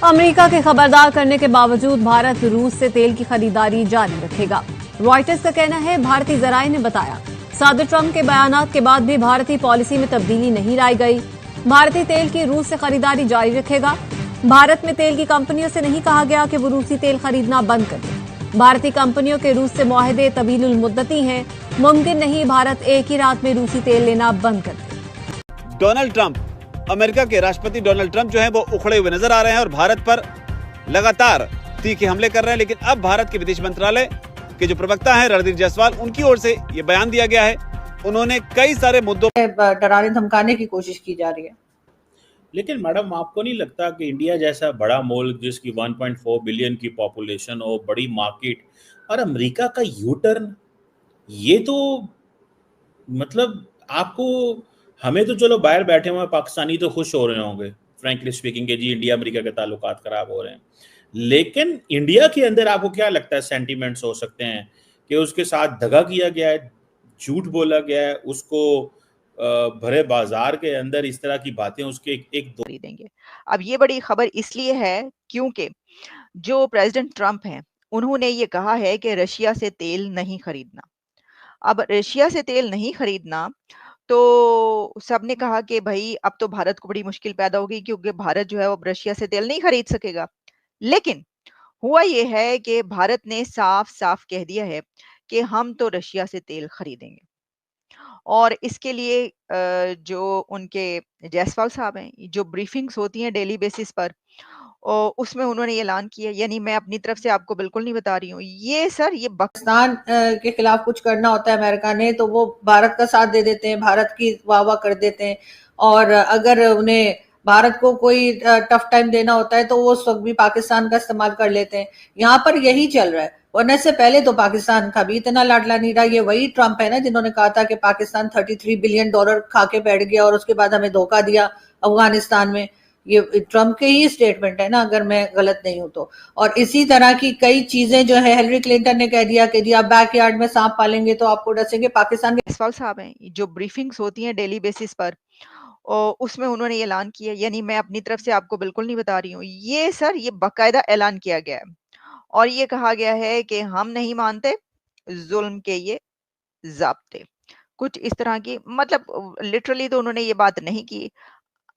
America के खबरदार करने के बावजूद भारत रूस से तेल की खरीदारी जारी रखेगा। रॉयटर्स का कहना है, भारतीय जराये ने बताया, सदर ट्रंप के बयानात के बाद भी भारतीय पॉलिसी में तब्दीली नहीं लाई गई। भारतीय तेल की रूस से खरीदारी जारी रखेगा। भारत में तेल की कंपनियों से नहीं कहा गया कि वो रूसी तेल खरीदना बंद कर दें। भारतीय कंपनियों के रूस से मुआहदे तवीलुल मुद्दती हैं। मुमकिन नहीं भारत एक ही रात में रूसी तेल लेना बंद कर दे। डोनाल्ड ट्रंप, अमेरिका के राष्ट्रपति डोनाल्ड ट्रंप जो हैं वो उखड़े हुए नजर आ रहे हैं और भारत पर लगातार तीखे हमले कर रहे हैं। लेकिन अब भारत के विदेश मंत्रालय के जो प्रवक्ता हैं रणधीर जायसवाल, उनकी ओर से ये बयान दिया गया है। उन्होंने कई सारे मुद्दों डराने धमकाने की कोशिश की जा रही है। लेकिन मैडम, आपको नहीं लगता कि इंडिया जैसा बड़ा मुल्क जिसकी 1.4 बिलियन की पॉपुलेशन और बड़ी मार्केट और अमेरिका का यू टर्न, ये तो मतलब आपको, हमें तो चलो बाहर बैठे हुए पाकिस्तानी तो खुश हो रहे होंगे फ्रैंकली स्पीकिंग के जी इंडिया अमेरिका के ताल्लुकात खराब हो रहे हैं, लेकिन इंडिया के अंदर आपको क्या लगता है सेंटीमेंट्स हो सकते हैं कि उसके साथ दगा किया गया है, झूठ बोला गया है, उसको भरे बाजार के अंदर इस तरह की बातें उसके एक दो खरीदेंगे। अब ये बड़ी खबर इसलिए है क्योंकि जो प्रेसिडेंट ट्रंप हैं, उन्होंने ये कहा है कि रशिया से तेल नहीं खरीदना। अब रशिया से तेल नहीं खरीदना, तो सबने कहा कि भई अब तो भारत को बड़ी मुश्किल पैदा होगी क्योंकि भारत जो है वो अब रशिया से तेल नहीं खरीद सकेगा। लेकिन हुआ ये है कि भारत ने साफ-साफ कह दिया है कि हम तो रशिया से तेल खरीदेंगे। और इसके लिए जो उनके जायसवाल साहब हैं, जो ब्रीफिंग्स होती हैं डेली बेसिस पर, उसमें उन्होंने ये ऐलान किया, यानी मैं अपनी तरफ से आपको बिल्कुल नहीं बता रही हूँ। ये सर ये पाकिस्तान के खिलाफ कुछ करना होता है अमेरिका ने, तो वो भारत का साथ दे देते हैं, भारत की वाह-वाह कर देते हैं। और अगर उन्हें भारत को कोई टफ टाइम देना होता है तो वो उस वक्त भी पाकिस्तान का इस्तेमाल कर लेते हैं। यहाँ पर यही चल रहा है, वरना इससे पहले तो पाकिस्तान का भी इतना लाडला नहीं रहा। ये वही ट्रंप है ना जिन्होंने कहा था कि पाकिस्तान $33 बिलियन खा के बैठ गया और उसके बाद हमें धोखा दिया अफगानिस्तान में। ये ट्रंप के ही स्टेटमेंट है ना, अगर मैं गलत नहीं हूं तो। और इसी तरह की कई चीजें जो है, हिलरी क्लिंटन ने कह दिया कि जी आप बैकयार्ड में सांप पालेंगे तो आपको डसेंगे। पाकिस्तान के जायसवाल साहब हैं, जो ब्रीफिंग्स होती हैं डेली बेसिस पर, उसमें उन्होंने ये ऐलान किया, यानी मैं अपनी तरफ से आपको बिल्कुल नहीं बता रही हूँ। ये सर ये बाकायदा ऐलान किया गया है और ये कहा गया है कि हम नहीं मानते जुल्म के ये ज़ाब्ते। कुछ इस तरह की, मतलब लिटरली तो उन्होंने ये बात नहीं की।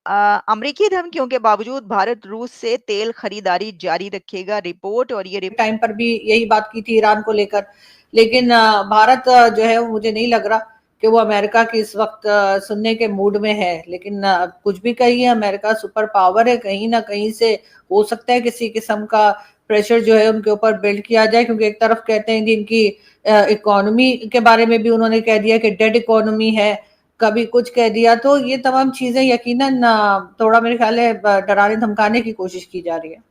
अमेरिकी धमकियों के बावजूद भारत रूस से तेल खरीदारी जारी रखेगा, रिपोर्ट। और ये टाइम पर भी यही बात की थी ईरान को लेकर। लेकिन भारत जो है वो मुझे नहीं लग रहा कि वो अमेरिका की इस वक्त सुनने के मूड में है। लेकिन कुछ भी कहिए, अमेरिका सुपर पावर है, कहीं ना कहीं से हो सकता है किसी किस्म का प्रेशर जो है उनके ऊपर बिल्ड किया जाए। क्योंकि एक तरफ कहते हैं कि इनकी इकोनॉमी के बारे में भी उन्होंने कह दिया कि डेड इकोनॉमी है, कभी कुछ कह दिया। तो ये तमाम चीजें यकीनन थोड़ा मेरे ख्याल है डराने धमकाने की कोशिश की जा रही है।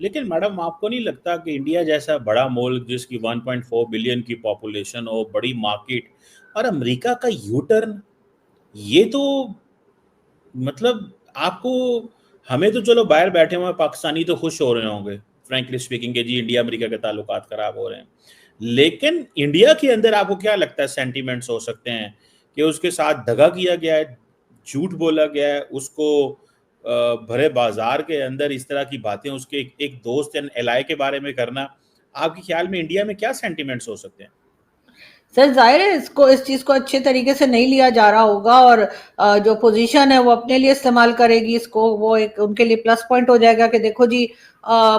लेकिन मैडम, आपको नहीं लगता कि इंडिया जैसा बड़ा मुल्क जिसकी 1.4 बिलियन की पॉपुलेशन और बड़ी मार्केट और अमेरिका का यू टर्न, ये तो मतलब आपको, हमें तो चलो बाहर बैठे हुए पाकिस्तानी तो खुश हो रहे होंगे फ्रैंकली स्पीकिंग के जी इंडिया अमेरिका के ताल्लुकात खराब हो रहे हैं, लेकिन इंडिया के अंदर आपको क्या लगता है सेंटीमेंट्स हो सकते हैं कि उसके साथ दगा किया गया है, झूठ बोला गया है, उसको भरे बाजार के अंदर इस तरह की बातें उसके एक दोस्त या एलाय के बारे में करना, आपके ख्याल में इंडिया में क्या सेंटीमेंट्स हो सकते हैं? सर जाहिर है इसको, इस चीज को अच्छे तरीके से नहीं लिया जा रहा होगा और जो पोजीशन है वो अपने लिए इस्तेमाल करेगी इसको। वो एक उनके लिए प्लस पॉइंट हो जाएगा कि देखो जी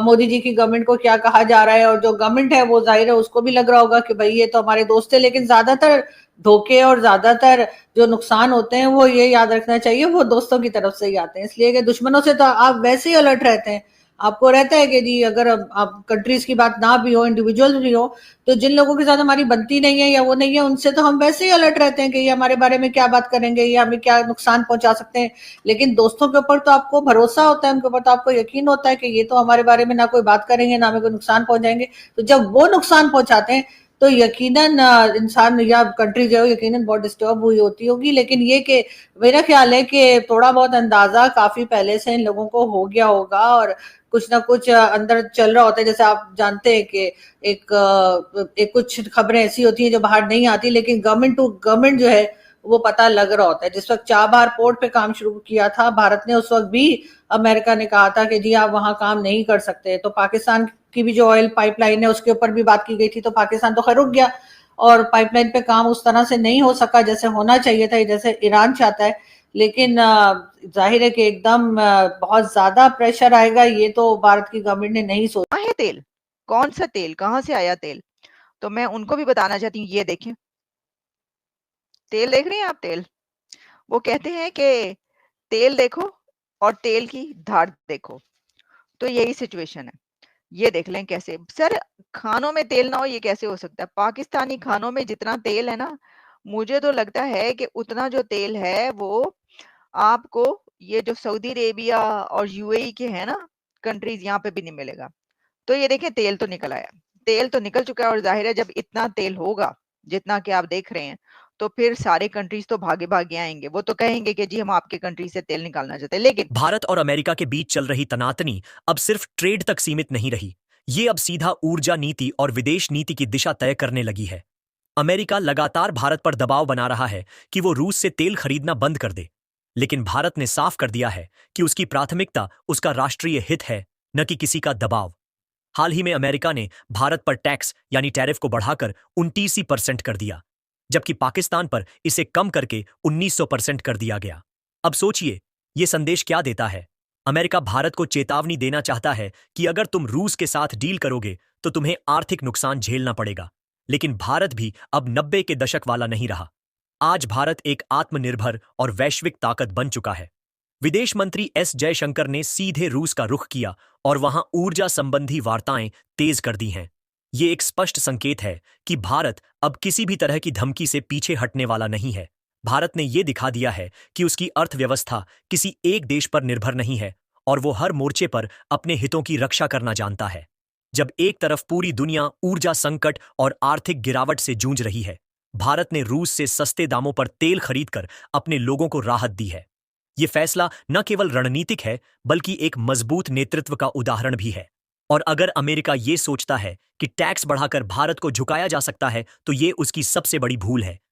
मोदी जी की गवर्नमेंट को क्या कहा जा रहा है। और जो गवर्नमेंट है वो जाहिर है उसको भी लग रहा होगा कि भाई ये तो हमारे दोस्त है। लेकिन ज्यादातर धोखे और ज्यादातर जो नुकसान होते हैं वो ये याद रखना चाहिए वो दोस्तों की तरफ से ही आते हैं। इसलिए कि दुश्मनों से तो आप वैसे ही अलर्ट रहते हैं। आपको रहता है कि जी अगर आप कंट्रीज की बात ना भी हो, इंडिविजुअल भी हो, तो जिन लोगों के साथ हमारी बनती नहीं है या वो नहीं है, उनसे तो हम वैसे ही अलर्ट रहते हैं कि ये हमारे बारे में क्या बात करेंगे, ये हमें क्या नुकसान पहुंचा सकते हैं। लेकिन दोस्तों के ऊपर तो आपको भरोसा होता है, उनके ऊपर तो आपको यकीन होता है कि ये तो हमारे बारे में ना कोई बात करेंगे, ना हमें कोई नुकसान पहुंचाएंगे। तो जब वो नुकसान पहुंचाते हैं तो यकीनन इंसान या कंट्री जो है यकीनन बहुत डिस्टर्ब हुई होती होगी। लेकिन ये कि मेरा ख्याल है कि थोड़ा बहुत अंदाजा काफी पहले से इन लोगों को हो गया होगा और कुछ ना कुछ अंदर चल रहा होता है। जैसे आप जानते हैं कि एक कुछ खबरें ऐसी होती हैं जो बाहर नहीं आती, लेकिन गवर्नमेंट टू गवर्नमेंट जो है वो पता लग रहा होता है। जिस वक्त चाबहार पोर्ट पे काम शुरू किया था भारत ने, उस वक्त भी अमेरिका ने कहा था कि जी आप वहां काम नहीं कर सकते। तो पाकिस्तान की भी जो ऑयल पाइपलाइन है उसके ऊपर भी बात की गई थी, तो पाकिस्तान तो खैर रुक गया और पाइपलाइन पे काम उस तरह से नहीं हो सका जैसे होना चाहिए था, जैसे ईरान चाहता है। लेकिन जाहिर है कि एकदम बहुत ज्यादा प्रेशर आएगा, ये तो भारत की गवर्नमेंट ने नहीं सोचा। कहाँ है तेल? कौन सा तेल? कहाँ से आया तेल? तो मैं उनको भी बताना चाहती हूँ, ये देखें, तेल देख रहे हैं आप? तेल, वो कहते हैं कि तेल देखो और तेल की धार देखो। तो यही सिचुएशन है। ये देख लें कैसे। सर, खानों में तेल ना हो ये कैसे हो सकता है? पाकिस्तानी खानों में जितना तेल है ना, मुझे तो लगता है कि उतना जो तेल है वो आपको ये जो सऊदी अरेबिया और यूएई के हैं ना कंट्रीज, यहाँ पे भी नहीं मिलेगा। तो ये देखें, तेल तो निकल आया, तेल तो निकल चुका है। और जाहिर है जब इतना तेल होगा जितना कि आप देख रहे हैं, तो फिर सारे कंट्रीज तो भागे भागे आएंगे। वो तो कहेंगे कि जी हम आपके कंट्री से तेल निकालना चाहते हैं। लेकिन भारत और अमेरिका के बीच चल रही तनातनी अब सिर्फ ट्रेड तक सीमित नहीं रही, ये अब सीधा ऊर्जा नीति और विदेश नीति की दिशा तय करने लगी है। अमेरिका लगातार भारत पर दबाव बना रहा है कि वो रूस से तेल खरीदना बंद कर दे, लेकिन भारत ने साफ कर दिया है कि उसकी प्राथमिकता उसका राष्ट्रीय हित है, न कि किसी का दबाव। हाल ही में अमेरिका ने भारत पर टैक्स यानी टैरिफ को बढ़ाकर 29% कर दिया, जबकि पाकिस्तान पर इसे कम करके 1900% कर दिया गया। अब सोचिए, ये संदेश क्या देता है? अमेरिका भारत को चेतावनी देना चाहता है कि अगर तुम रूस के साथ डील करोगे तो तुम्हें आर्थिक नुकसान झेलना पड़ेगा। लेकिन भारत भी अब 90 के दशक वाला नहीं रहा। आज भारत एक आत्मनिर्भर और वैश्विक ताकत बन चुका है। विदेश मंत्री एस जयशंकर ने सीधे रूस का रुख किया और वहां ऊर्जा संबंधी वार्ताएं तेज कर दी हैं। ये एक स्पष्ट संकेत है कि भारत अब किसी भी तरह की धमकी से पीछे हटने वाला नहीं है। भारत ने यह दिखा दिया है कि उसकी अर्थव्यवस्था किसी एक देश पर निर्भर नहीं है और वो हर मोर्चे पर अपने हितों की रक्षा करना जानता है। जब एक तरफ पूरी दुनिया ऊर्जा संकट और आर्थिक गिरावट से जूझ रही है, भारत ने रूस से सस्ते दामों पर तेल खरीदकर अपने लोगों को राहत दी है। ये फैसला न केवल रणनीतिक है, बल्कि एक मजबूत नेतृत्व का उदाहरण भी है। और अगर अमेरिका ये सोचता है कि टैक्स बढ़ाकर भारत को झुकाया जा सकता है, तो ये उसकी सबसे बड़ी भूल है।